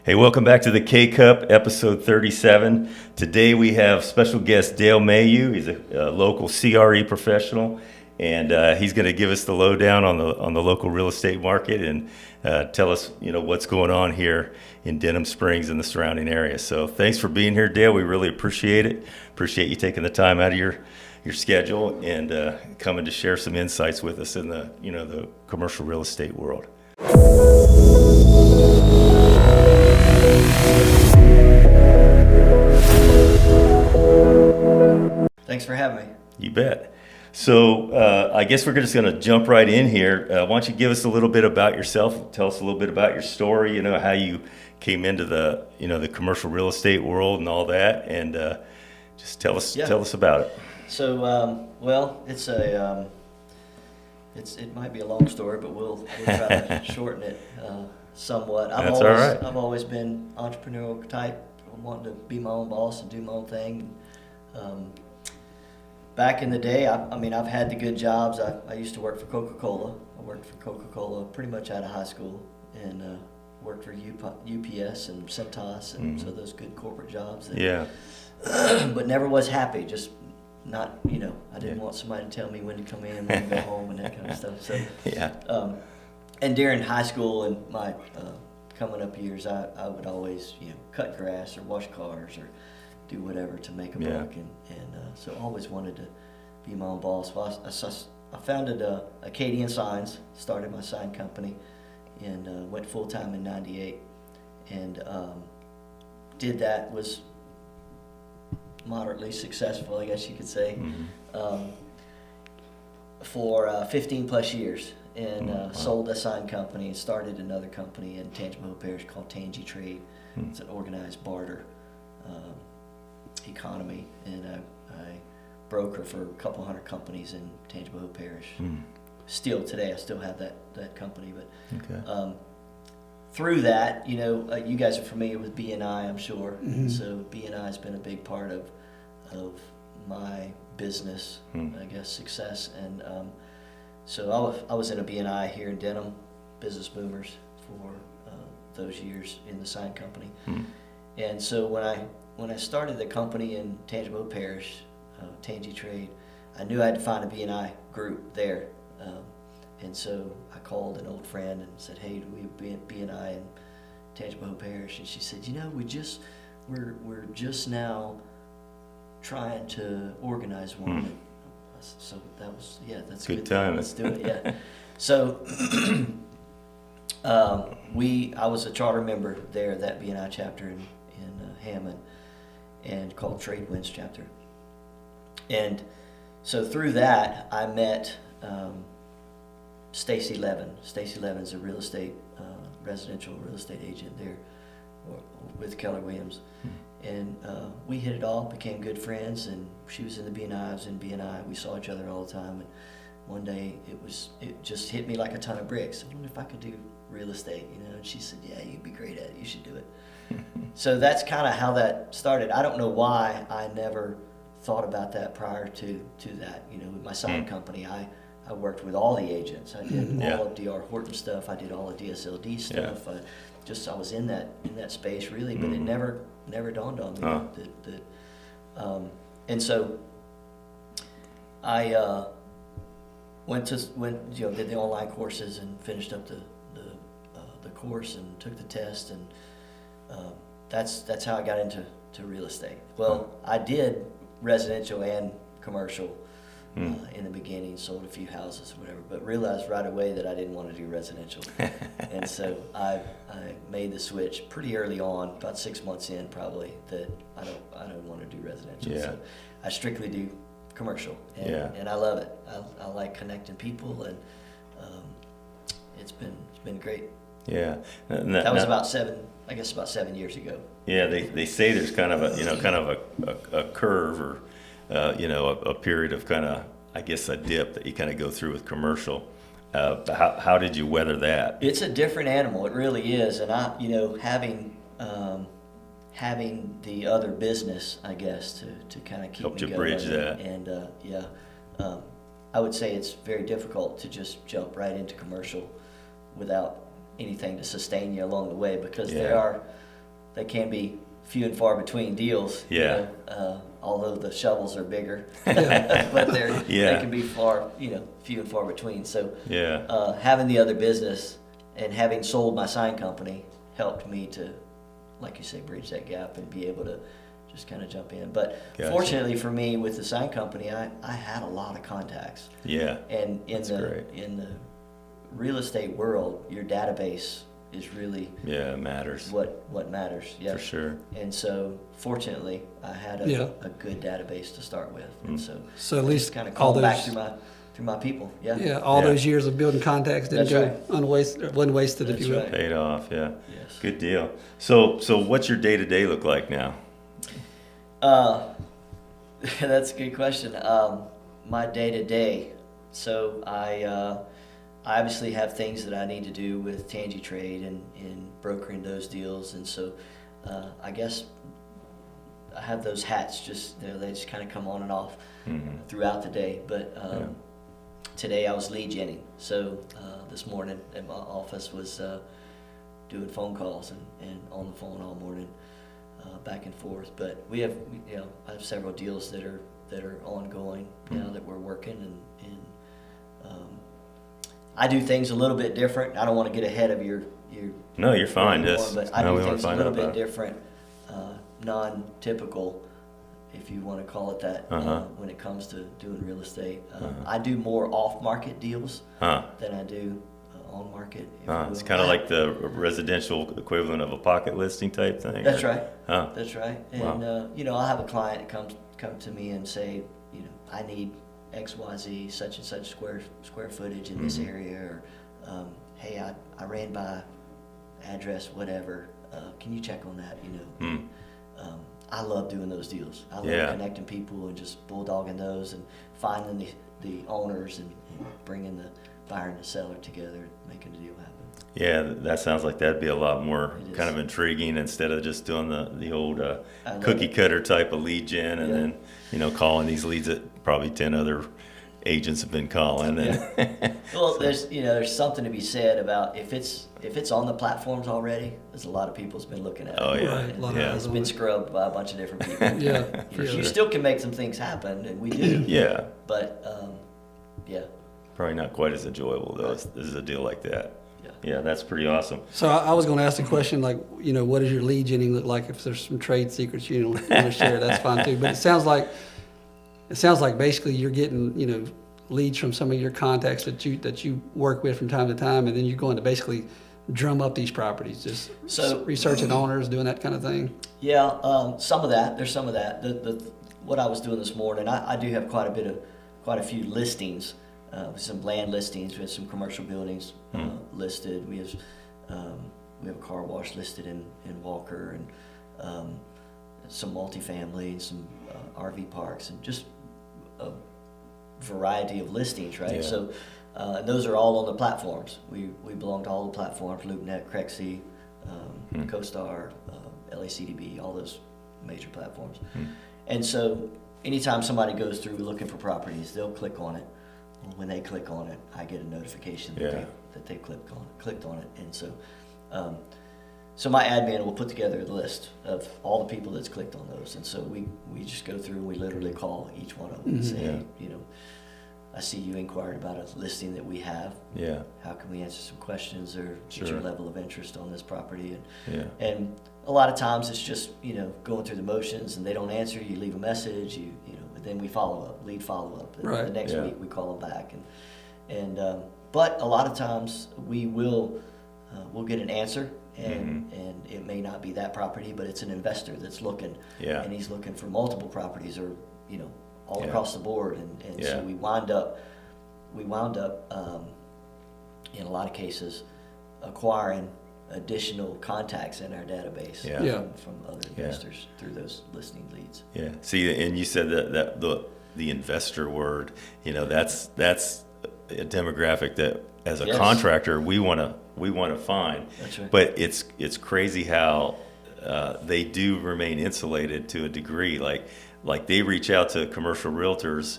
Hey, welcome back to the K-Cup, episode 37. Today we have special guest Dale Mayeaux. He's a local CRE professional, and he's going to give us the lowdown on the local real estate market and tell us, what's going on here in Denham Springs and the surrounding area. So thanks for being here, Dale. We really appreciate it. Appreciate you taking the time out of your schedule and coming to share some insights with us in the commercial real estate world. Thanks for having me. You bet. So I guess we're just going to jump right in here. Why don't you give us a little bit about yourself? Tell us a little bit about your story. How you came into the commercial real estate world and all that, and just tell us about it. So it might be a long story, but we'll try to shorten it somewhat. That's all right. I've always been entrepreneurial type, wanting to be my own boss and do my own thing. Back in the day, I've had the good jobs. I used to work for Coca-Cola. I worked for Coca-Cola pretty much out of high school, and worked for UPS and Centos, and so those good corporate jobs. But never was happy. Just not, I didn't want somebody to tell me when to come in, when to go home, and that kind of stuff. So, and during high school and my coming up years, I would always, cut grass or wash cars or do whatever to make a buck, and so I always wanted to be my own boss. Well, I founded Acadian Signs, started my sign company, and went full time in '98, and did that, was moderately successful, I guess you could say, for 15 plus years, and sold a sign company and started another company in Tangipahoa Parish called Tangi Trade. It's an organized barter economy, and I broker for a couple hundred companies in Tangipahoa Parish. Still today, I still have that company, but through that, you guys are familiar with BNI, I'm sure. So BNI has been a big part of my business, I guess, success, and so I was in a BNI here in Denham, Business Boomers, for those years in the sign company, and so when I started the company in Tangipahoa Parish, Tangi Trade, I knew I had to find a BNI group there. And so I called an old friend and said, "Hey, do we have BNI in Tangipahoa Parish?" And she said, we're just now trying to organize one. So that was, that's good time. Let's do it, So I was a charter member there at that BNI chapter in Hammond, and called Trade Winds chapter. And so through that, I met Stacy Levin. Stacy Levin's a residential real estate agent there with Keller Williams. And we hit it off, became good friends, and she was in the BNI, I was in BNI. We saw each other all the time, and one day it just hit me like a ton of bricks. I wonder if I could do real estate, and she said, "Yeah, you'd be great at it, you should do it." So that's kind of how that started. I don't know why I never thought about that prior to that. With my sign company, I worked with all the agents. I did all of D.R. Horton stuff. I did all of DSLD stuff. I was in that space really, but it never dawned on me that and so I did the online courses and finished up the course and took the test, and that's how I got into real estate. Well, I did residential and commercial in the beginning, sold a few houses, whatever, but realized right away that I didn't want to do residential. And so I made the switch pretty early on, about 6 months in probably, that I don't want to do residential. So I strictly do commercial, and I love it. I like connecting people, and it's been great. That was about 7 years ago. They say there's kind of a curve, or a period of kind of, I guess, a dip that you kind of go through with commercial. How did you weather that? It's a different animal, it really is, and having the other business, I guess, to kind of keep helped me you going. Bridge that. And I would say it's very difficult to just jump right into commercial without anything to sustain you along the way, because there are they can be few and far between deals. Yeah. You know, although the shovels are bigger, Yeah. but Yeah. they can be few and far between. So Yeah. having the other business and having sold my sign company helped me to, like you say, bridge that gap and be able to just kind of jump in. But Gotcha. fortunately for me, with the sign company, I had a lot of contacts. Yeah. And That's great. in the real estate world, your database is really Yeah, it matters. what matters. Yeah. For sure. And so, fortunately, I had Yeah. a good database to start with, and so So at I least just kind of all called back those, through my people. Yeah. yeah, all Yeah. those years of building contacts didn't That's go right. unwasted, wasn't wasted, if That's you will. right. Paid off. Yeah. Yes. Good deal. So what's your day-to-day look like now? That's a good question. My day to day. So I obviously have things that I need to do with Tangi Trade and brokering those deals, and so I guess I have those hats. Just they just kind of come on and off throughout the day. But today I was lead genning. So this morning at my office was doing phone calls and on the phone all morning. Back and forth, but we have, I have several deals that are ongoing now that we're working, and I do things a little bit different. I don't want to get ahead of your. No, you're fine. your Yes. but I No, do we wanna things a find little out bit about it. different, non-typical, if you want to call it that, when it comes to doing real estate. I do more off-market deals Huh. than I do on-market. if you It's will. kind of like the residential equivalent of a pocket listing type thing. That's or- right. Huh. That's right. Wow. And I'll have a client come to me and say, I need XYZ such and such square footage in this area, or hey, I ran by address whatever. Can you check on that? I love doing those deals. I love Yeah. connecting people and just bulldogging those and finding the owners and bringing the buyer and the seller together, making the deal happen. Yeah, that sounds like that'd be a lot more It is. kind of intriguing instead of just doing the old I love cookie it. cutter type of lead gen and Yeah. then calling these leads that probably 10 other agents have been calling. And Well, there's something to be said about if it's on the platforms already. There's a lot of people's been looking at it. Oh, yeah. Right, a lot of Yeah. eyes It's on been it. scrubbed by a bunch of different people. Yeah, for You sure. still can make some things happen, and we do. yeah, But yeah, probably not quite as enjoyable though. This is a deal like that. yeah. Yeah, that's pretty awesome. So I was going to ask the question, like, what does your lead genning look like? If there's some trade secrets you don't want to share, that's fine too. But it sounds like basically you're getting, leads from some of your contacts that you work with from time to time, and then you're going to basically drum up these properties, just researching owners, doing that kind of thing. Yeah, some of that. There's some of that. What I was doing this morning, I do have quite a few listings, some land listings. We have some commercial buildings listed. We have a car wash listed in Walker, and some multifamily and some RV parks, and just a variety of listings, right? Yeah. So those are all on the platforms. We belong to all the platforms: LoopNet, Crexy, CoStar, LACDB, all those major platforms. And so anytime somebody goes through looking for properties, they'll click on it. When they click on it, I get a notification that they clicked on it. And so so my admin will put together a list of all the people that's clicked on those. And so we just go through and we literally call each one of them and say, hey, I see you inquired about a listing that we have. Yeah. How can we answer some questions or get Sure. your level of interest on this property? Yeah. And a lot of times it's just, going through the motions, and they don't answer, you leave a message, and then we follow up, lead follow up. And Right. the next Yeah. week we call them back. But a lot of times we'll get an answer, and it may not be that property, but it's an investor that's looking. Yeah. And he's looking for multiple properties, or, all Yeah. across the board. And Yeah. so we wound up in a lot of cases acquiring additional contacts in our database Yeah. Yeah. from other investors through those listing leads. Yeah. See, and you said that the investor word, that's a demographic that as a Yes. contractor we want to find. That's right. But it's crazy how they do remain insulated to a degree. Like they reach out to commercial realtors,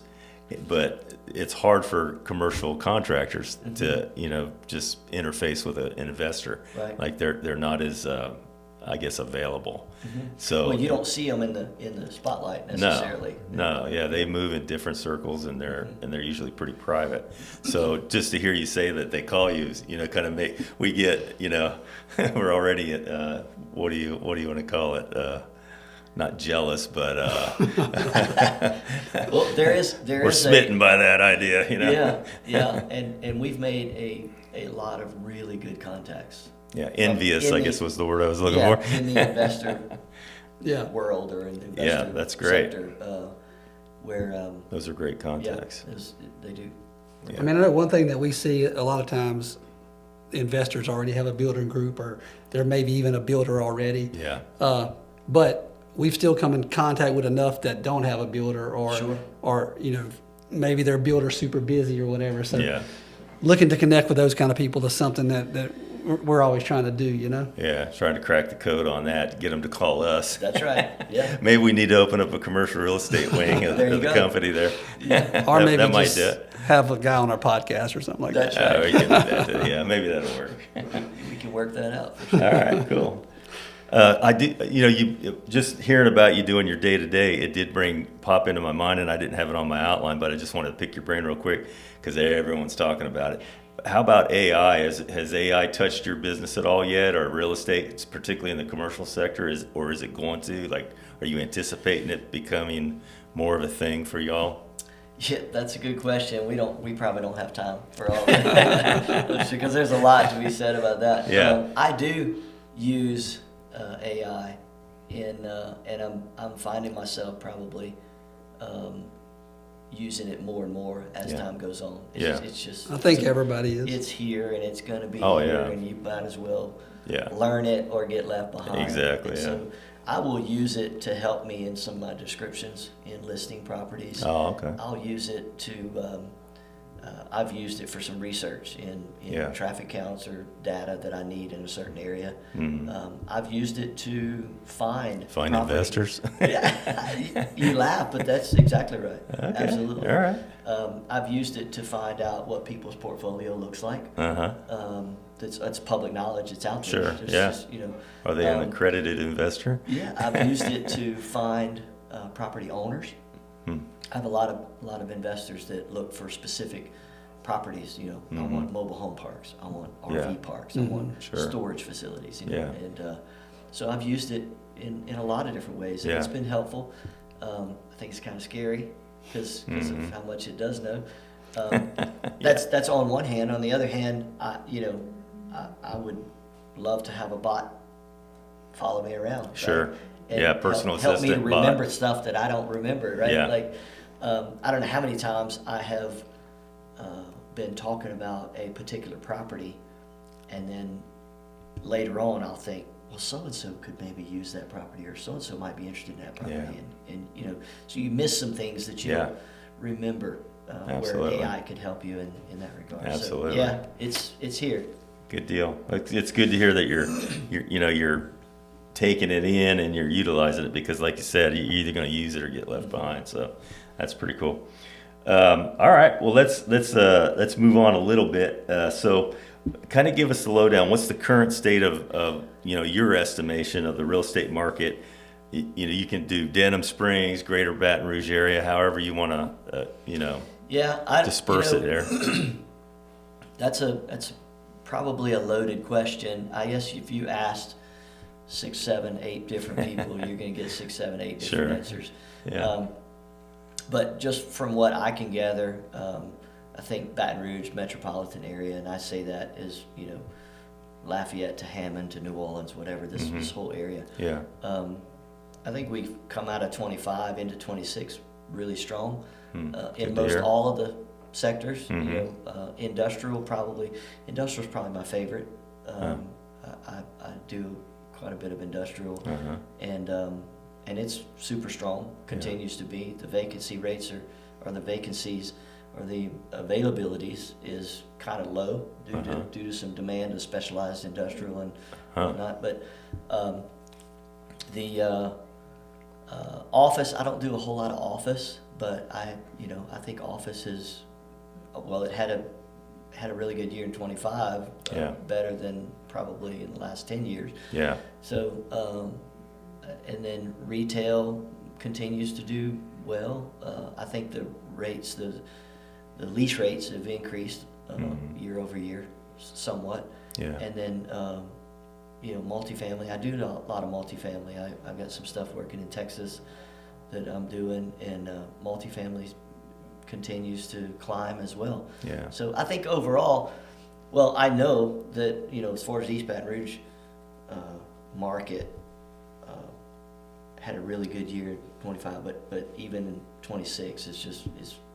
but it's hard for commercial contractors to just interface with an investor. Right. Like they're not as I guess, available. So Well, you don't see them in the spotlight necessarily. No, yeah, they move in different circles, and they're usually pretty private. So just to hear you say that they call you, kind of we get, we're already at what do you want to call it? Not jealous, but Well, there is we're smitten by that idea, Yeah, and we've made a lot of really good contacts. Yeah, envious, I guess was the word I was looking for. In the investor Yeah. world or in the investor that's great. sector, where Those are great contacts. they do. I mean, I know one thing that we see a lot of times, investors already have a building group, or there may be even a builder already. Yeah. But we've still come in contact with enough that don't have a builder, or Sure. or maybe their builder's super busy or whatever. So Yeah. looking to connect with those kind of people is something that we're always trying to do. Yeah, trying to crack the code on that, get them to call us. That's right. Yeah. Maybe we need to open up a commercial real estate wing of There you the go. company there. Or maybe that might just do it. have a guy on our podcast or something like That's that. right. We can do that too. Yeah, maybe that'll work. We can work that out. For sure. All right, cool. I did, you just hearing about you doing your day to day, it did pop into my mind, and I didn't have it on my outline, but I just wanted to pick your brain real quick because everyone's talking about it. How about AI? Has AI touched your business at all yet, or real estate, particularly in the commercial sector, or is it going to? Like, are you anticipating it becoming more of a thing for y'all? Yeah, that's a good question. We probably don't have time for all of that because there's a lot to be said about that. Yeah. I do use AI, and I'm finding myself probably using it more and more as time goes on. It's just. I think everybody is. It's here, and it's going to be Oh, here, yeah. and you might as well Yeah. learn it or get left behind. Exactly, And yeah. So I will use it to help me in some of my descriptions in listing properties. Oh, okay. I'll use it to. I've used it for some research in Yeah. traffic counts or data that I need in a certain area. Mhm. I've used it to find property. investors. Yeah, you laugh, but that's exactly right. Okay. Absolutely. All right. I've used it to find out what people's portfolio looks like. That's public knowledge. It's out there. Sure, yeah. Are they an accredited investor? Yeah, I've used it to find property owners. I have a lot of investors that look for specific properties. I want mobile home parks. I want RV parks. I want Sure. storage facilities. Yeah. And so I've used it in a lot of different ways, and Yeah. it's been helpful. I think it's kind of scary because of how much it does know. That's on one hand. On the other hand, I would love to have a bot follow me around. Sure. Right? And Yeah, personal help me to assistant bot. remember stuff that I don't remember. Right? Yeah. Like I don't know how many times I have been talking about a particular property, and then later on I'll think, well, so and so could maybe use that property, or so and so might be interested in that property, Yeah. and so you miss some things that you Yeah. don't remember. Where Absolutely. AI could help you in that regard. Absolutely. So, yeah, it's here. Good deal. It's good to hear that you're taking it in and you're utilizing it, because, like you said, you're either going to use it or get left behind. So that's pretty cool. All right. Well, let's move on a little bit. So, kind of give us the lowdown. What's the current state of your estimation of the real estate market? You can do Denham Springs, Greater Baton Rouge area, however you want to disperse it there. That's probably a loaded question. I guess if you asked 6, 7, 8 different people, you're going to get 6, 7, 8 different answers. Yeah. But just from what I can gather, I think Baton Rouge metropolitan area, and I say that is Lafayette to Hammond to New Orleans, whatever this whole area. Yeah. I think we've come out of 25 into 26 really strong in Good to most hear. all of the sectors. Industrial's probably my favorite. I do quite a bit of industrial, and it's super strong. Continues to be. The vacancy rates or the vacancies or the availabilities is kind of low due to some demand of specialized industrial and whatnot. But the office, I don't do a whole lot of office, but I think office is, well, it had a really good year in 25, better than probably in the last 10 years. Yeah. So, and then retail continues to do well. I think the lease rates have increased year over year somewhat. Yeah. And then, multifamily. I do a lot of multifamily. I've got some stuff working in Texas that I'm doing, and multifamily continues to climb as well. Yeah. So I think overall, well, I know that, as far as East Baton Rouge market had a really good year in 25, but even in 26,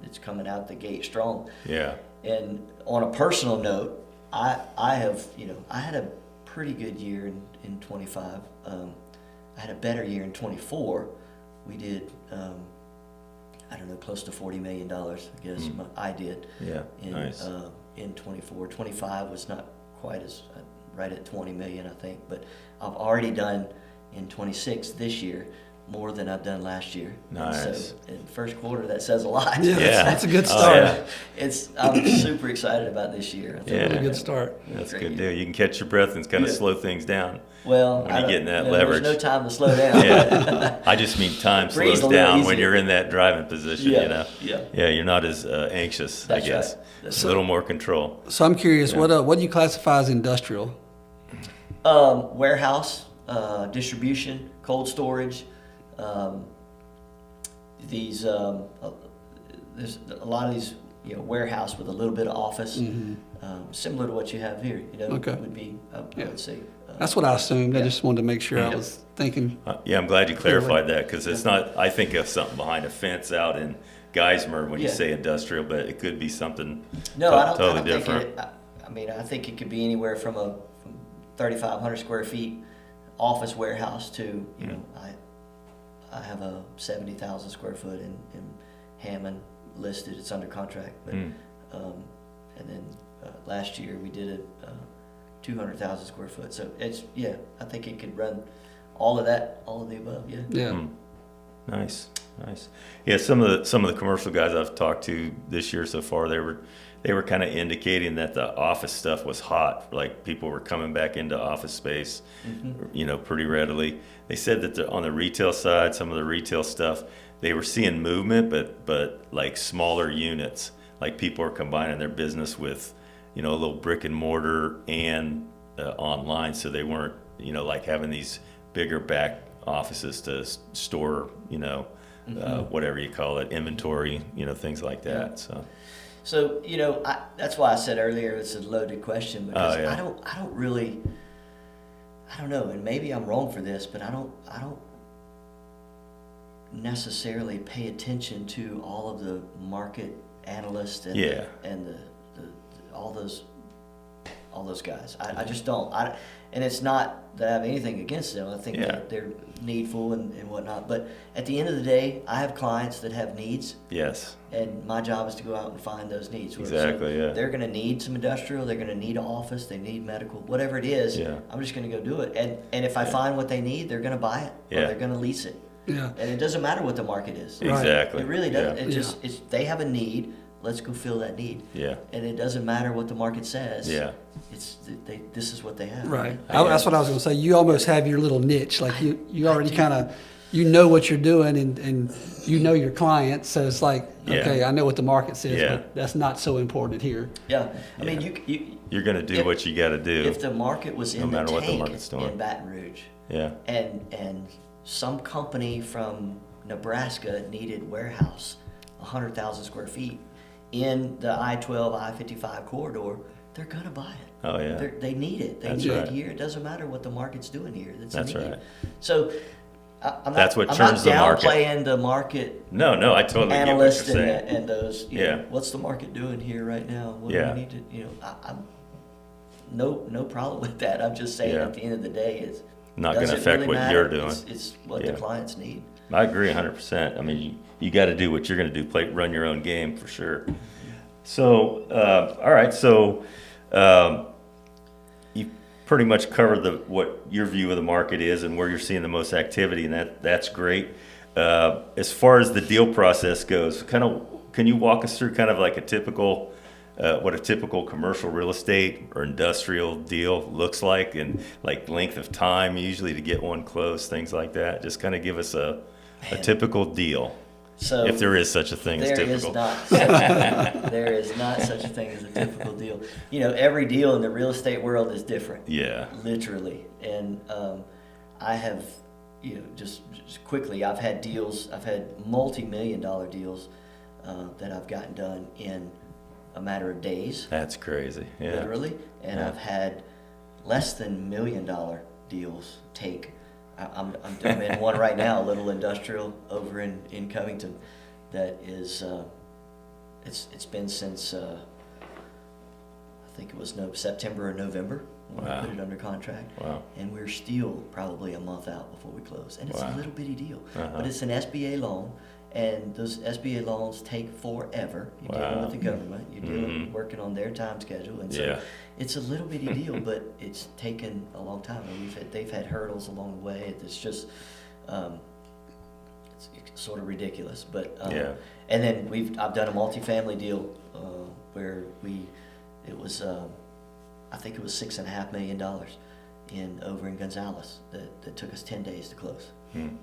it's coming out the gate strong. Yeah. And on a personal note, I had a pretty good year in 25. I had a better year in 24. We did, close to $40 million, I guess. I did. Yeah, nice. In 24. 25 was not quite as, right at 20 million, I think. But I've already done in 26 this year more than I've done last year. Nice. And so in the first quarter, that says a lot. Yeah, that's a good start. Oh, yeah. I'm super excited about this year. I think Yeah. Really good start. That's a great good year. deal. You can catch your breath and kind of Yeah. slow things down. Well, When you get in that there's leverage. no time to slow down. Yeah. I just mean time Breathe slows a little down when easier. you're in that driving position, Yeah, you know? yeah. Yeah, you're not as anxious, That's I guess. right. That's It's a little more control. So I'm curious, Yeah. what do you classify as industrial? Warehouse, distribution, cold storage. There's a lot of these, warehouse with a little bit of office, similar to what you have here. Okay. Would be, I Yeah. would say. That's what I assumed. I Yeah. just wanted to make sure I Yeah. was thinking. Yeah, I'm glad you Clearly. clarified that because it's not, I think of something behind a fence out in Geismar when you Yeah. say industrial, but it could be something No, I don't totally think different. I think it could be anywhere from 3,500 square feet office warehouse to, I have a 70,000 square foot in Hammond listed. It's under contract, but and then last year we did a 200,000 square foot. So I think it could run all of that, all of the above. Yeah. Yeah. Nice. Yeah, some of the commercial guys I've talked to this year so far, they were kind of indicating that the office stuff was hot. Like people were coming back into office space, pretty readily. They said that on the retail side, some of the retail stuff, they were seeing movement, but like smaller units. Like people are combining their business with, a little brick and mortar and online, so they weren't, like having these bigger back offices to store, whatever you call it, inventory, things like that. So that's why I said earlier it's a loaded question because Oh, yeah. I don't know, and maybe I'm wrong for this, but I don't necessarily pay attention to all of the market analysts and Yeah. all those guys. I just don't. And it's not that I have anything against them. I think Yeah. that they're needful and whatnot. But at the end of the day, I have clients that have needs. Yes. And my job is to go out and find those needs. Exactly, yeah. They're going to need some industrial. They're going to need an office. They need medical. Whatever it is, Yeah. I'm just going to go do it. And if I find what they need, they're going to buy it. Yeah. Or they're going to lease it. Yeah. And it doesn't matter what the market is. Right. Exactly. It really doesn't. Yeah. It just they have a need. Let's go fill that need. Yeah. And it doesn't matter what the market says. Yeah. This is what they have. Right. I That's guess. what I was going to say. You almost have your little niche. Like you already kind of, what you're doing and your clients. So it's like, Yeah. okay, I know what the market says, Yeah. but that's not so important here. Yeah. I Yeah. mean, You're going to do If- what you got to do. if the market was No in the matter what the tank market's doing. in Baton Rouge, Yeah. and some company from Nebraska needed warehouse, 100,000 square feet in the I-12, I-55 corridor, they're gonna buy it. Oh, yeah. They need it. They That's need right. it here. It doesn't matter what the market's doing here. It's a That's need. right. So That's what I'm turns the not market. downplaying the market No, I totally get what you're analysts saying. and those. Yeah. What's the market doing here right now? What Yeah. do we need to? I'm no problem with that. I'm just saying Yeah. at the end of the day, it's Not going to doesn't affect really what matter. you're doing. It's what Yeah. the clients need. I agree 100%. I mean, you got to do what you're going to do, run your own game for sure. So, all right. So, you pretty much covered what your view of the market is and where you're seeing the most activity, and that's great. As far as the deal process goes, can you walk us through kind of like a typical what a typical commercial real estate or industrial deal looks like, and like length of time usually to get one closed, things like that? Just kind of give us a typical deal. So if there is such a thing as typical. There is not such a thing as a typical deal. You know, every deal in the real estate world is different. Yeah. Literally. And I have, you know, just quickly, I've had multi-million-dollar deals that I've gotten done in a matter of days. That's crazy. Yeah. Literally. And Yeah. I've had less than $1 million deals take. I'm in one right now, a little industrial over in Covington, that is, it's been since, I think it was September or November when Wow. we put it under contract. Wow. And we're still probably a month out before we close. And it's Wow. a little bitty deal, Uh-huh. but it's an SBA loan. And those SBA loans take forever. You're dealing Wow. with the government. You're dealing, working on their time schedule, and so Yeah. it's a little bitty deal, but it's taken a long time. And they've had hurdles along the way. It's just it's sort of ridiculous. But Yeah. And then I've done a multifamily deal where it was I think it was $6.5 million over in Gonzales that took us 10 days to close.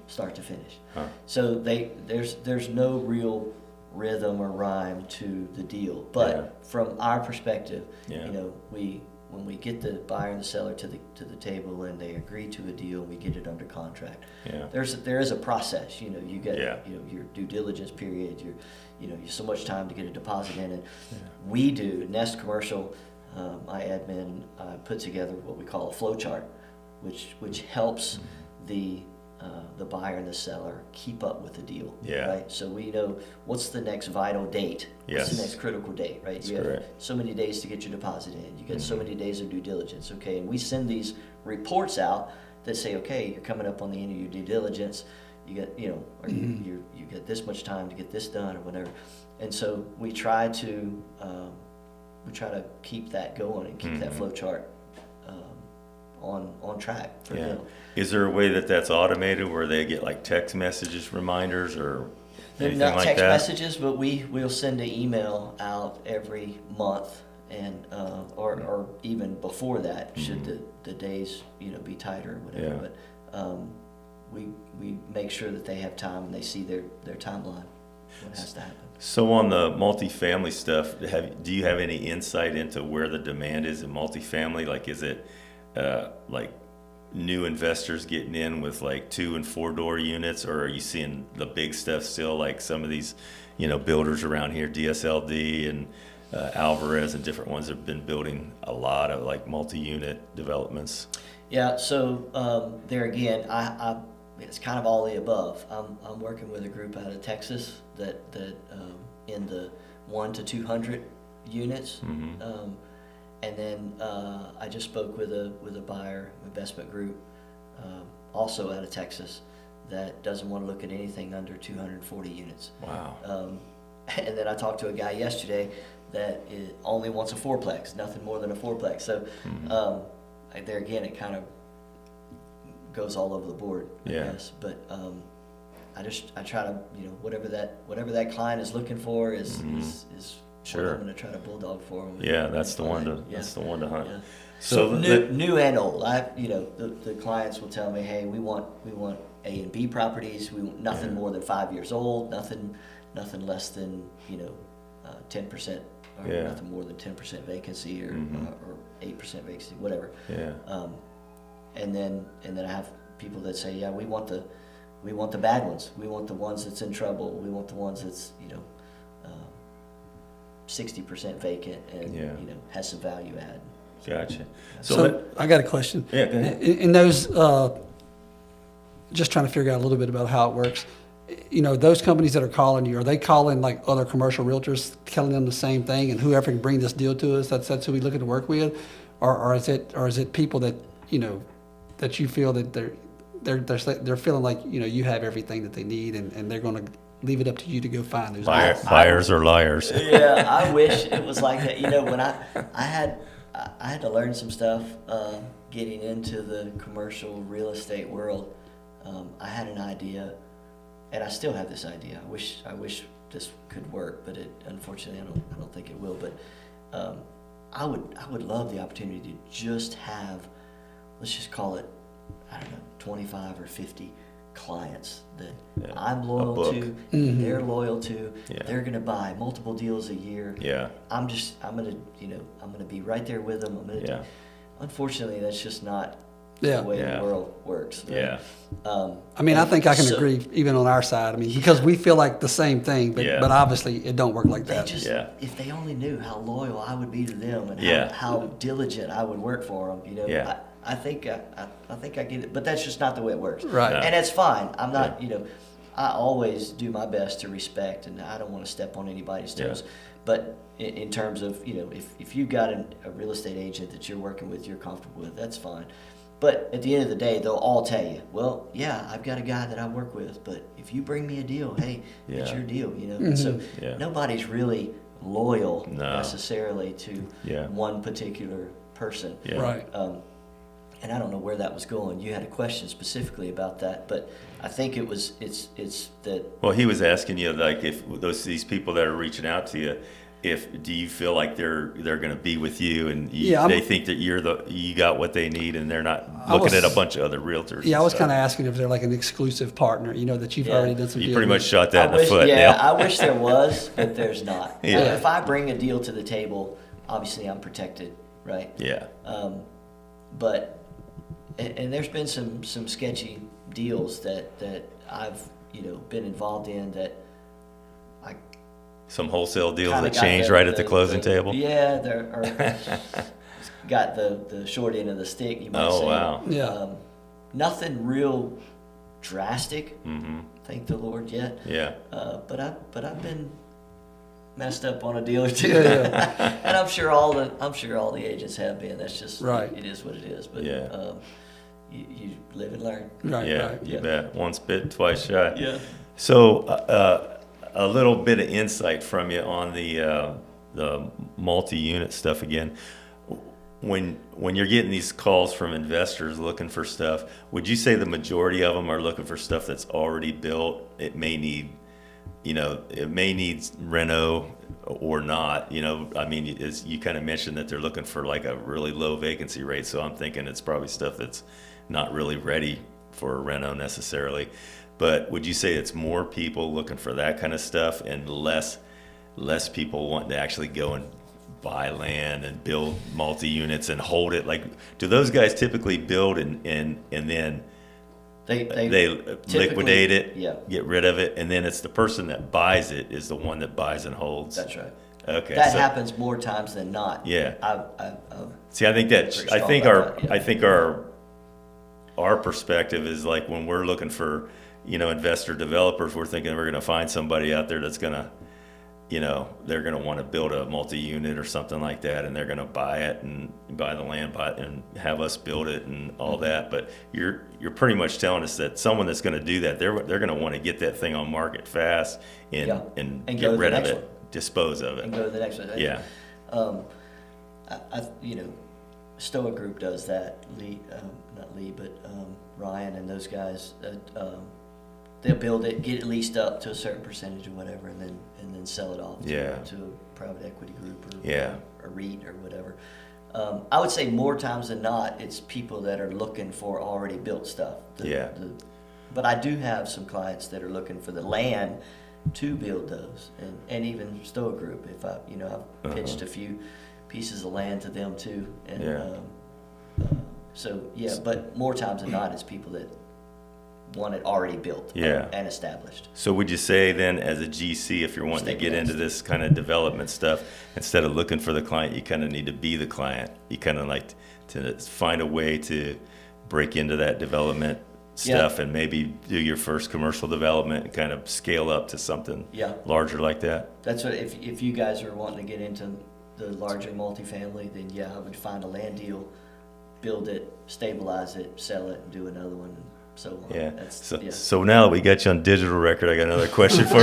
Start to finish. Huh. So there's no real rhythm or rhyme to the deal, but Yeah. from our perspective, Yeah. you know, when we get the buyer and the seller to the table and they agree to a deal, we get it under contract. Yeah. There is a process. You know, you get Yeah. you know your due diligence period. You so much time to get a deposit in it. We do Nest Commercial. My admin put together what we call a flow chart, which helps the buyer and the seller keep up with the deal. Yeah. Right. So we know what's the next vital date. Yes. What's the next critical date? Right. That's you have correct. so many days to get your deposit in. You get so many days of due diligence. Okay. And we send these reports out that say, okay, you're coming up on the end of your due diligence. You get, or you get this much time to get this done or whatever. And so we try to keep that going and keep that flow chart on track for Yeah. them. Is there a way that's automated where they get like text messages, reminders, or They're anything not like text that? messages, but we'll send an email out every month, and or even before that, should the days be tighter or whatever. Yeah. But we make sure that they have time and they see their timeline, what has to happen. So on the multifamily stuff, do you have any insight into where the demand is in multifamily? Like, is it like new investors getting in with like 2 and 4 door units, or are you seeing the big stuff still, like some of these, builders around here, DSLD and Alvarez and different ones have been building a lot of like multi-unit developments? Yeah. So there again, it's kind of all the above. I'm working with a group out of Texas that in the 1 to 200 units. And then I just spoke with a buyer investment group, also out of Texas, that doesn't want to look at anything under 240 units. Wow. And then I talked to a guy yesterday that only wants a fourplex, nothing more than a fourplex. So there again, it kind of goes all over the board, I Yeah. guess. But I try to whatever that client is looking for is Sure. what I'm going to try to bulldog for them. Yeah, that's the one to Yeah. that's the one to hunt. Yeah. So New and old. The clients will tell me, hey, we want A and B properties. We want nothing more than 5 years old. Nothing less than 10%, or Yeah. nothing more than 10% vacancy, or 8% vacancy, whatever. Yeah. And then I have people that say, yeah, we want the bad ones. We want the ones that's in trouble. We want the ones that's 60% vacant and Yeah. has some value add. Gotcha. So I got a question. Yeah, go ahead. In those, just trying to figure out a little bit about how it works. Those companies that are calling you, are they calling like other commercial realtors, telling them the same thing, and whoever can bring this deal to us, that's who we looking to work with, or is it people that that you feel that they're feeling like you have everything that they need, and they're going to leave it up to you to go find those deals? Buyers are liars. Yeah, I wish it was like that. When I had to learn some stuff getting into the commercial real estate world. I had an idea, and I still have this idea. I wish this could work, but unfortunately I don't think it will. But I would love the opportunity to just have, let's just call it, I don't know, 25 or 50 clients that I'm loyal to, they're loyal to, they're going to buy multiple deals a year. Yeah. I'm going to be right there with them. Unfortunately, that's just not the way the world works. Right? Yeah. I mean, I think I can agree even on our side. I mean, because we feel like the same thing, but obviously it don't work like that. If they only knew how loyal I would be to them and how diligent I would work for them, I think I get it, but that's just not the way it works. Right. And that's fine. I'm not, I always do my best to respect, and I don't want to step on anybody's toes. But in terms of, if you've got a real estate agent that you're working with, you're comfortable with, that's fine. But at the end of the day, they'll all tell you, well, yeah, I've got a guy that I work with, but if you bring me a deal, hey, it's your deal, So nobody's really loyal necessarily to one particular person. Right. And I don't know where that was going. You had a question specifically about that, but I think it's that. Well, he was asking you, like, if these people that are reaching out to you, do you feel like they're going to be with you, and they think that you got what they need, and they're not looking at a bunch of other realtors? Yeah, I was kind of asking if they're like an exclusive partner, that you've already done some. You deals pretty much with. shot that in the foot. I wish there was, but there's not. Yeah. If I bring a deal to the table, obviously I'm protected, right? Yeah. But and there's been some sketchy deals that I've been involved in that. Some wholesale deals Kinda that change right at the closing table? Yeah, got the short end of the stick, you might say. Oh, wow. Yeah. Nothing real drastic, thank the Lord, yet. Yeah. But I've been messed up on a deal or two. Yeah. And I'm sure all the agents have been. That's just right. It is what it is. But you live and learn. Right. Yeah, right. you bet. Once bit, twice shy. Yeah. So a little bit of insight from you on the multi-unit stuff again. When you're getting these calls from investors looking for stuff, would you say the majority of them are looking for stuff that's already built? It may need reno or not. I mean, as you kind of mentioned that they're looking for like a really low vacancy rate. So I'm thinking it's probably stuff that's not really ready for a reno necessarily. But would you say it's more people looking for that kind of stuff and less people wanting to actually go and buy land and build multi-units and hold it? Like, do those guys typically build and then they liquidate it, get rid of it, and then it's the person that buys it is the one that buys and holds? That's right. Okay. That happens more times than not. Yeah. See, I think our perspective is like when we're looking for investor developers, we're thinking we're going to find somebody out there that's going to, they're going to want to build a multi-unit or something like that, and they're going to buy it and buy the land, and have us build it and all that. But you're pretty much telling us that someone that's going to do that, they're going to want to get that thing on market fast and get rid of it, dispose of it, and go to the next one. Yeah. Stoa Group does that. Not Lee, but Ryan and those guys. They'll build it, get it leased up to a certain percentage or whatever, and then sell it off to a private equity group or a REIT or whatever. I would say more times than not, it's people that are looking for already built stuff. But I do have some clients that are looking for the land to build those, and even Stoa Group. If I've pitched a few pieces of land to them too, and but more times than not, it's people that want it already built and established. So would you say then, as a GC, if you're wanting to get into this kind of development stuff, instead of looking for the client, you kind of need to be the client? You kind of like to find a way to break into that development stuff and maybe do your first commercial development and kind of scale up to something larger like that? That's what, if you guys are wanting to get into the larger multifamily, then I would find a land deal, build it, stabilize it, sell it, and do another one. So So now that we got you on digital record, I got another question for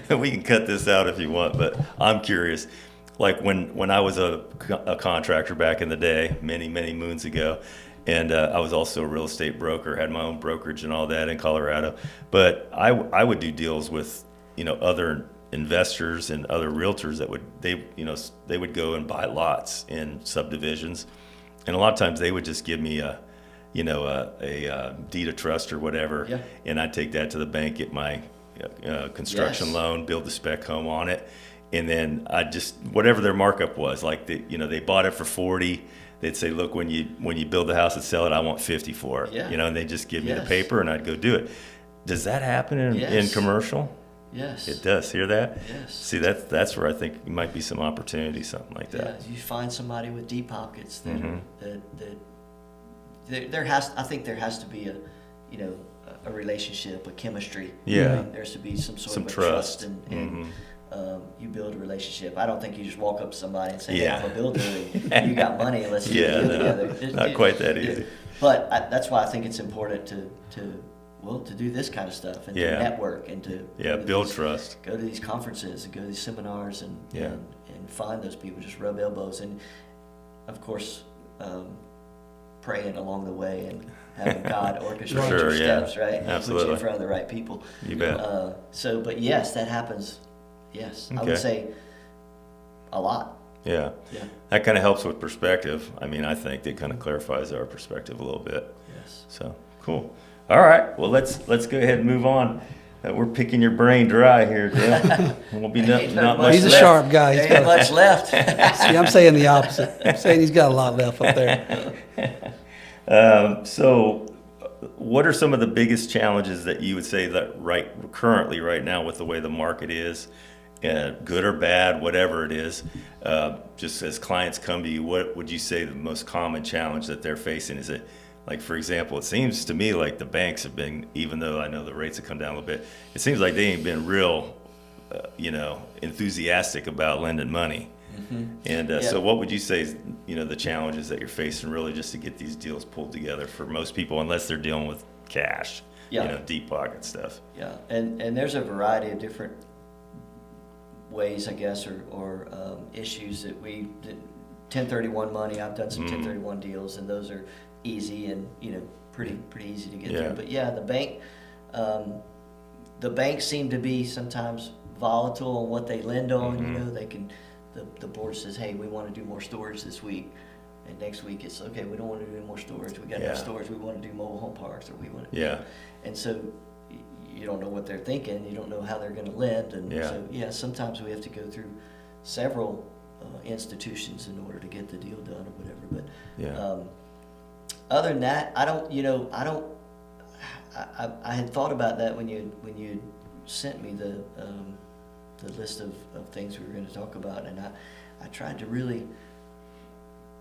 you. We can cut this out if you want, but I'm curious. Like when I was a contractor back in the day, many moons ago, and I was also a real estate broker, had my own brokerage and all that in Colorado. But I would do deals with other investors and other realtors that they would go and buy lots in subdivisions, and a lot of times they would just give me a deed of trust or whatever, Yeah. and I'd take that to the bank, get my construction Yes. loan, build the spec home on it, and then I just whatever their markup was, like they bought it for 40. They'd say, look, when you build the house and sell it, I want 50 for it. Yeah. And they just give me the Yes. paper, and I'd go do it. Does that happen in Yes. commercial? Yes. It does. Hear that? Yes. See, that's where I think might be some opportunity, something like Yeah, that. you find somebody with deep pockets that Mhm. I think there has to be a relationship, a chemistry. Yeah. Right? There has to be some sort Some of a trust. and Mhm. you build a relationship. I don't think you just walk up to somebody and say, Yeah. "Hey, I'm a builder, and you got money, and let's do Yeah, a deal no, together." not quite that easy. But that's why I think it's important to do this kind of stuff and Yeah. to network and to Yeah, go to build these- trust. Go to these conferences and go to these seminars and Yeah. and find those people. Just rub elbows and, of course, praying along the way and having God orchestrate Sure, your yeah. steps, right? Put you Absolutely. in front of the right people. You bet. But yes, that happens. Yes, I Okay. would say a lot. Yeah. Yeah. That kind of helps with perspective. I mean, I think it kind of clarifies our perspective a little bit. Yes. So cool. All right. Well, let's go ahead and move on. We're picking your brain dry here, Dale. Won't be Ain't not much much He's a left. sharp guy. There He's ain't got much left. See, I'm saying the opposite. I'm saying he's got a lot left up there. So, what are some of the biggest challenges that you would say that currently right now with the way the market is, good or bad, whatever it is, just as clients come to you, what would you say the most common challenge that they're facing? Is it, like, for example, it seems to me like the banks have been, even though I know the rates have come down a little bit, it seems like they ain't been real, enthusiastic about lending money. And Yeah. so what would you say is, the challenges that you're facing really just to get these deals pulled together for most people, unless they're dealing with cash, Yeah. deep pocket stuff? Yeah, and there's a variety of different ways, I guess, or issues that 1031 money. I've done some 1031 deals, and those are easy and pretty easy to get Yeah. through. But yeah, the banks seem to be sometimes volatile on what they lend on. They can the board says, hey, we want to do more storage this week. And next week it's, okay, we don't want to do any more storage. We got enough Yeah. storage. We want to do mobile home parks, or we want to. Yeah. And so you don't know what they're thinking. You don't know how they're going to lend. And Yeah. so, yeah, sometimes we have to go through several institutions in order to get the deal done or whatever. But Yeah. other than that, I had thought about that when you sent me the list of things we were going to talk about, and I tried to really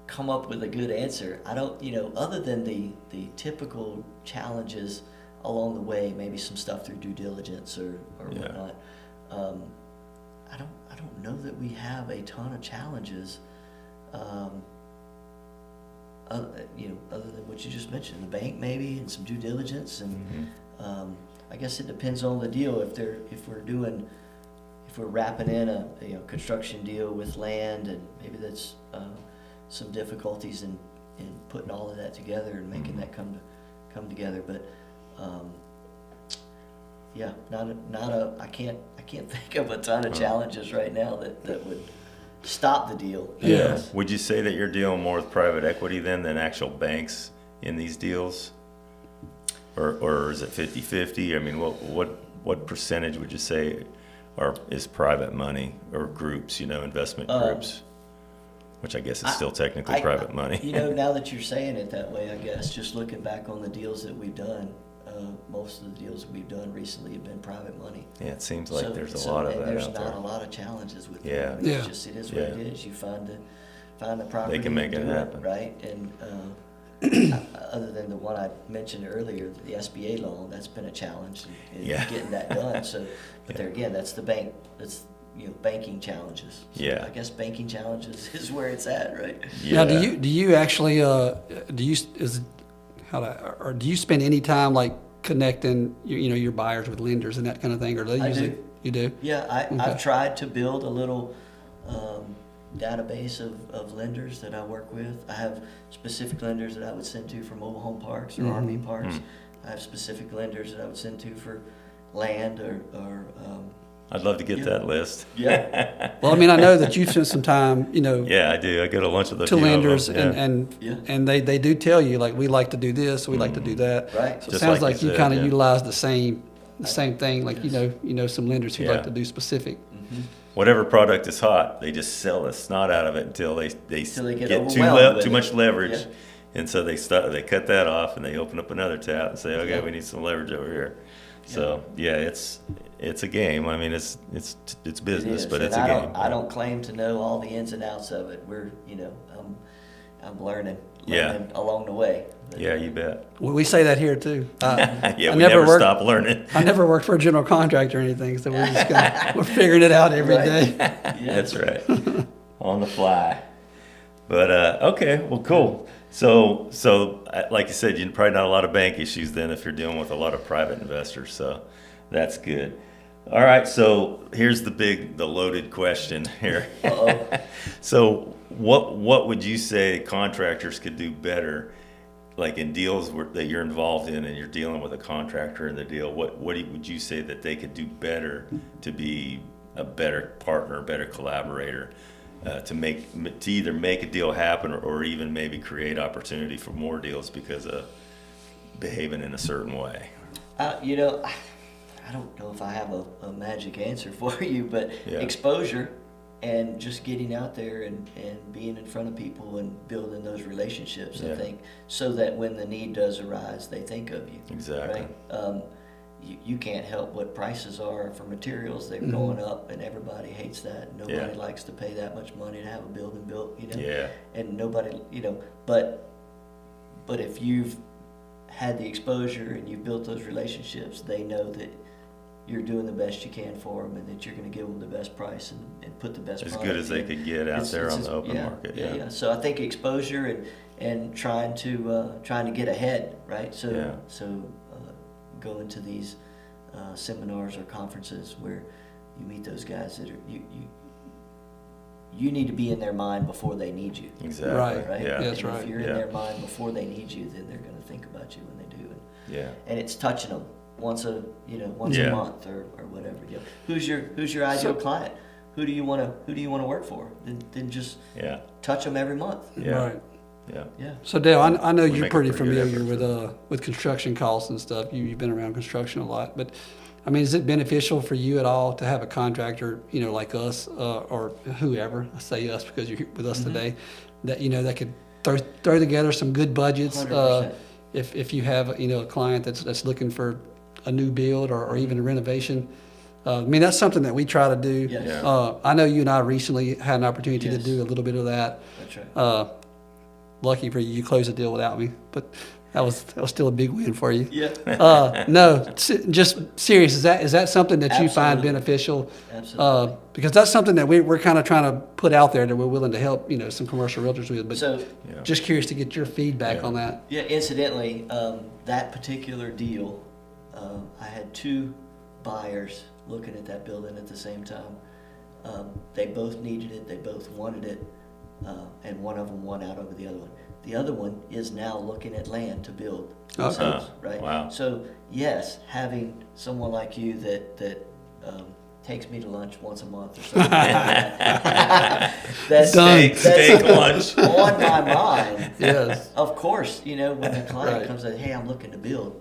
come up with a good answer. I don't, other than the typical challenges along the way, maybe some stuff through due diligence or Yeah. whatnot. I don't know that we have a ton of challenges. Other than what you just mentioned, the bank maybe, and some due diligence, and I guess it depends on the deal. If we're wrapping in a construction deal with land, and maybe that's some difficulties in putting all of that together and making that come together. But yeah, I can't think of a ton of challenges right now that would stop the deal. Yeah. Would you say that you're dealing more with private equity then than actual banks in these deals? Or is it 50-50? I mean, what percentage would you say is private money or groups, investment groups? Which I guess is still technically private money. Now that you're saying it that way, I guess, just looking back on the deals that we've done, most of the deals that we've done recently have been private money. Yeah, it seems like there's a lot of that there's out not there. a lot of challenges with Yeah. it. I mean, Yeah. it is what it Yeah. is. You find the property. They can make and it do happen. right? And other than the one I mentioned earlier, the SBA loan, that's been a challenge in Yeah. getting that done. So, but Yeah. there again, that's the bank. That's banking challenges. So Yeah. I guess banking challenges is where it's at, right? Now, do you actually do you spend any time like connecting your buyers with lenders and that kind of thing, or they I usually do. you do? Yeah, Okay. I've tried to build a little database of lenders that I work with. I have specific lenders that I would send to for mobile home parks or RV parks. I have specific lenders that I would send to for land or I'd love to get that list. Yeah. Well, I mean, I know that you've spent some time, Yeah, I do. I go to lunch with a to few of lenders, them. Yeah. and they do tell you, like, we like to do this, we like to do that. Right. So it Just sounds like like you you said, kind of yeah. utilize the same thing. Like, Yes. you know some lenders who Yeah. like to do specific. Whatever product is hot, they just sell the snot out of it until they Till they get get overwhelmed with too it. much leverage. Yeah. And so they cut that off and they open up another tab and say, okay, Yeah. we need some leverage over here. So yeah, it's a game. I mean, it's It business, is. but And it's a game. I don't claim to know all the ins and outs of it. I'm learning Yeah. along the way. But, Yeah, you bet. We say that here too. Yeah, I we never never worked- stop learning. I never worked for a general contractor or anything, so we're just we're figuring it out every Right. day. Yeah. That's right. On the fly. But okay, well, cool. So like you said, you probably not a lot of bank issues then if you're dealing with a lot of private investors. So that's good. All right. So here's the loaded question here. Uh-oh. So what would you say contractors could do better, like in deals that you're involved in and you're dealing with a contractor in the deal? What would you say that they could do better to be a better partner, a better collaborator, to either make a deal happen or even maybe create opportunity for more deals because of behaving in a certain way? I don't know if I have a magic answer for you, but Yeah. exposure and just getting out there and being in front of people and building those relationships, Yeah. I think, so that when the need does arise, they think of you. Exactly. Right? You can't help what prices are for materials. They're Mm-hmm. going up, and everybody hates that. Nobody Yeah. likes to pay that much money to have a building built, Yeah. And nobody, but if you've had the exposure and you've built those relationships, they know that you're doing the best you can for them and that you're going to give them the best price and put the best As product good as they in. could get out It's- there it's on just- the open market. Yeah. So I think exposure and trying to get ahead, right? So Yeah. going to these seminars or conferences where you meet those guys that are you need to be in their mind before they need you. Exactly. Right. Right? Yeah. That's And right. If you're Yeah. in their mind before they need you, then they're going to think about you when they do. Yeah. And it's touching them once a Yeah. a month or whatever. Who's your ideal client? Who do you want to work for? Then just Yeah. touch them every month. Yeah. Right. Yeah. Yeah. So Dale, I know We you're make a pretty pretty good familiar effort. with construction costs and stuff. You've been around construction a lot, but I mean, is it beneficial for you at all to have a contractor, like us or whoever? I say us because you're here with us today. That that could throw together some good budgets. 100%. If you have a client that's looking for a new build or even a renovation. I mean, that's something that we try to do. Yes. Yeah. I know you and I recently had an opportunity to Yes. do a little bit of that. That's right. Lucky for you, you closed the deal without me, but that was still a big win for you. Yeah. No, just serious. Is that something that you find Absolutely. beneficial? Absolutely. Because that's something that we're kind of trying to put out there that we're willing to help some commercial realtors with. But So Yeah. just curious to get your feedback on that. yeah, incidentally, that particular deal, I had two buyers looking at that building at the same time. They both needed it. They both wanted it. And one of them won out over the other one. The other one is now looking at land to build themselves, right? Wow. So yes, having someone like you that takes me to lunch once a month or something like that, that's Done. Steak lunch. on my mind. Yes. Of course, when the client Right. comes and hey, I'm looking to build,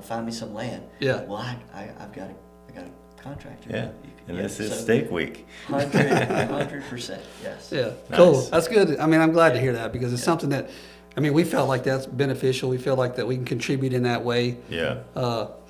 find me some land. Yeah. Well, I've got a contractor. Yeah. And this is so steak week. 100%. Yes. Yeah, Nice. cool. That's good. I mean, I'm glad to hear that because it's something that, I mean, we felt like that's beneficial. We feel like that we can contribute in that way. Yeah.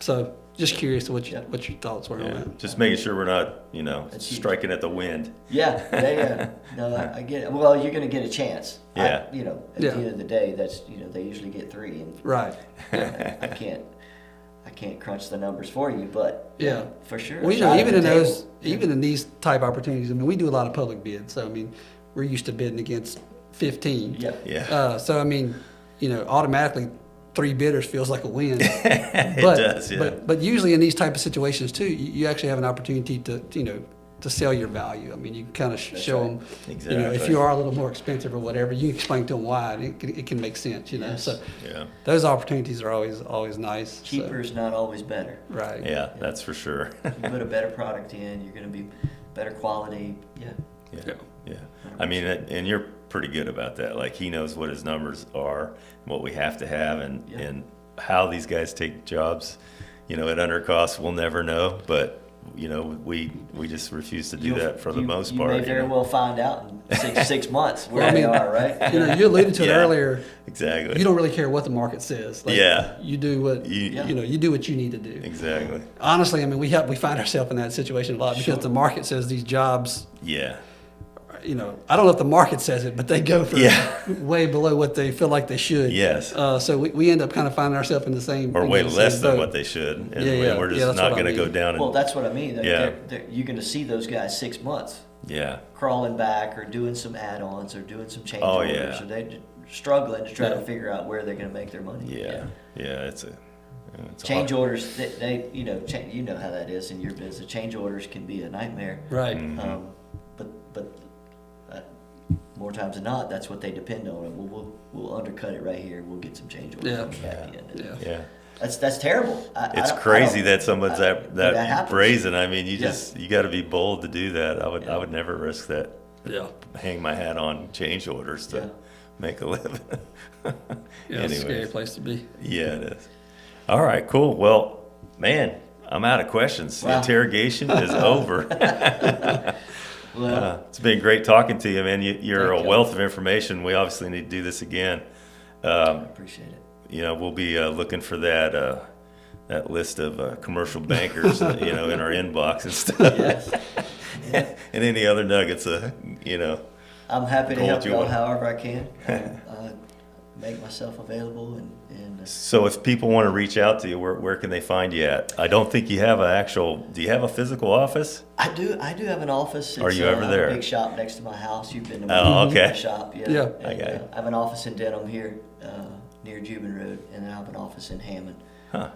So just curious to what Yeah. your thoughts were on Yeah. that. Just making sure we're not, That's huge. striking at the wind. Yeah. No, I get it. Well, you're going to get a chance. Yeah. At Yeah. the end of the day, that's they usually get 3, and Right. I can't crunch the numbers for you, but Yeah. for sure. Well, a shot at the table. even in these type opportunities, I mean, we do a lot of public bids. So, I mean, we're used to bidding against 15. Yeah. Yeah. So, I mean, automatically 3 bidders feels like a win. It but, does, yeah. But usually in these type of situations too, you actually have an opportunity to to sell your value. I mean, you can kind of show right. them, Exactly. if you are a little more expensive or whatever, you can explain to them why, and it can make sense, Yes. So Yeah. those opportunities are always nice. Cheaper is not always better. Right. Yeah, that's for sure. You put a better product in, you're going to be better quality. Yeah. Yeah. Yeah. I mean, and you're pretty good about that. Like, he knows what his numbers are, what we have to have, and how these guys take jobs, at under cost, we'll never know. But, we just refuse to do that for the most part. You may very well find out in six months where Well, I they mean, are, right? You alluded to it Yeah. earlier. Exactly. You don't really care what the market says. Like, Yeah. You do what you do what you need to do. Exactly. Honestly, I mean, we find ourselves in that situation a lot because the market says these jobs. Yeah. I don't know if the market says it, but they go for Yeah. way below what they feel like they should. Yes. So we end up kind of finding ourselves in the same. Or way in the less same than boat. what they should. And Yeah. we're Yeah, just that's not what I going to go mean. down and. Well, that's what I mean. Yeah. You're going to see those guys 6 months Yeah. crawling back or doing some add-ons or doing some change Oh, orders. yeah. So they're struggling to try to Yeah. figure out where they're going to make their money. Yeah. Yeah. It's a Change hard- orders, they you know how that is in your business. Change orders can be a nightmare. Right. But more times than not, that's what they depend on. We'll undercut it right here. We'll get some change orders on the back end. Yeah. Yeah. That's terrible. It's crazy that someone's that happens. brazen. I mean, you Yeah. you got to be bold to do that. I Yeah. would never risk that. Yeah. Hang my hat on change orders to Yeah. make a living. Yeah. It's a scary Anyways. place to be. Yeah, it is. All right, cool. Well, man, I'm out of questions. The Wow. interrogation is over. Well, It's been great talking to you, man. You're Thank a you. wealth of information. We obviously need to do this again. I appreciate it. We'll be looking for that list of commercial bankers, in our inbox and stuff. Yes. And any other nuggets, I'm happy to Gold help you y'all want. however I can. Make myself available and So if people want to reach out to you, where can they find you at? I don't think you have do you have a physical office? I do have an office. Are you ever I have there? a big shop next to my house. You've been to my, Oh, okay. my shop, yeah. Yeah. And, I got it. I have an office in Denham here near Jubin Road, and then I have an office in Hammond. Huh.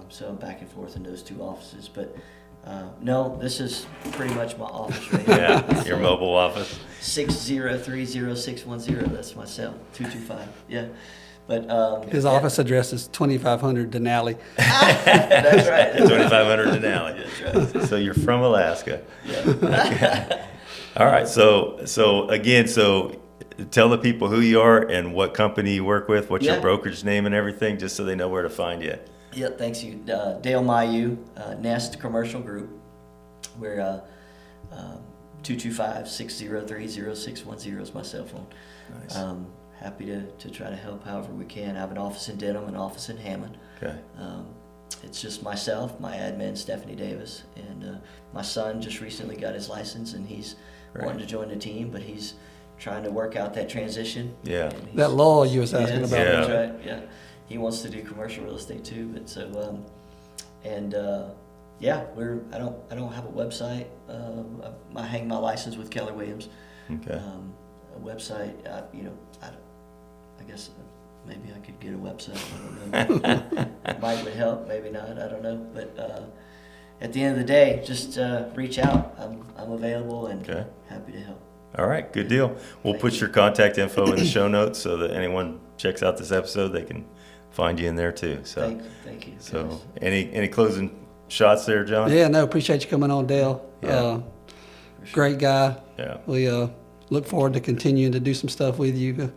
So I'm back and forth in those two offices. But no, this is pretty much my office right here. Yeah, your mobile office. 6030610. That's my cell. 225. Yeah. But His yeah. office address is 2500 Denali. That's right. 2,500 Denali. That's right. So you're from Alaska. Yeah. All right. So again, tell the people who you are and what company you work with, what's your Yeah. brokerage name and everything, just so they know where to find you. Yeah, thanks you. Dale Mayeaux, Nest Commercial Group. We're 225-603-0610 is my cell phone. Nice. Happy to try to help however we can. I have an office in Denham, an office in Hammond. Okay. It's just myself, my admin, Stephanie Davis, and my son just recently got his license, and he's Right. wanting to join the team, but he's trying to work out that transition. Yeah. And he's- That law you was asking Yes, about. Yeah. that's right. Yeah, he wants to do commercial real estate too. But so, yeah, I don't have a website. I hang my license with Keller Williams. Okay. A website, I guess maybe I could get a website. I don't know. Mike would help, maybe not. I don't know. But at the end of the day, just reach out. I'm available and Okay. happy to help. All right. Good deal. We'll put your contact info in the show notes so that anyone checks out this episode, they can find you in there too. So, Thank you. so guys. any closing shots there, John? Yeah, no, appreciate you coming on, Dale. Yeah. Great guy. Yeah. We look forward to continuing to do some stuff with you.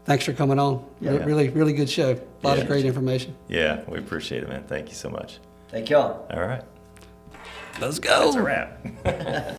Thanks for coming on. Yeah. Really, really good show. A lot Yeah. of great information. Yeah. We appreciate it, man. Thank you so much. Thank y'all. All right. Let's go. That's a wrap.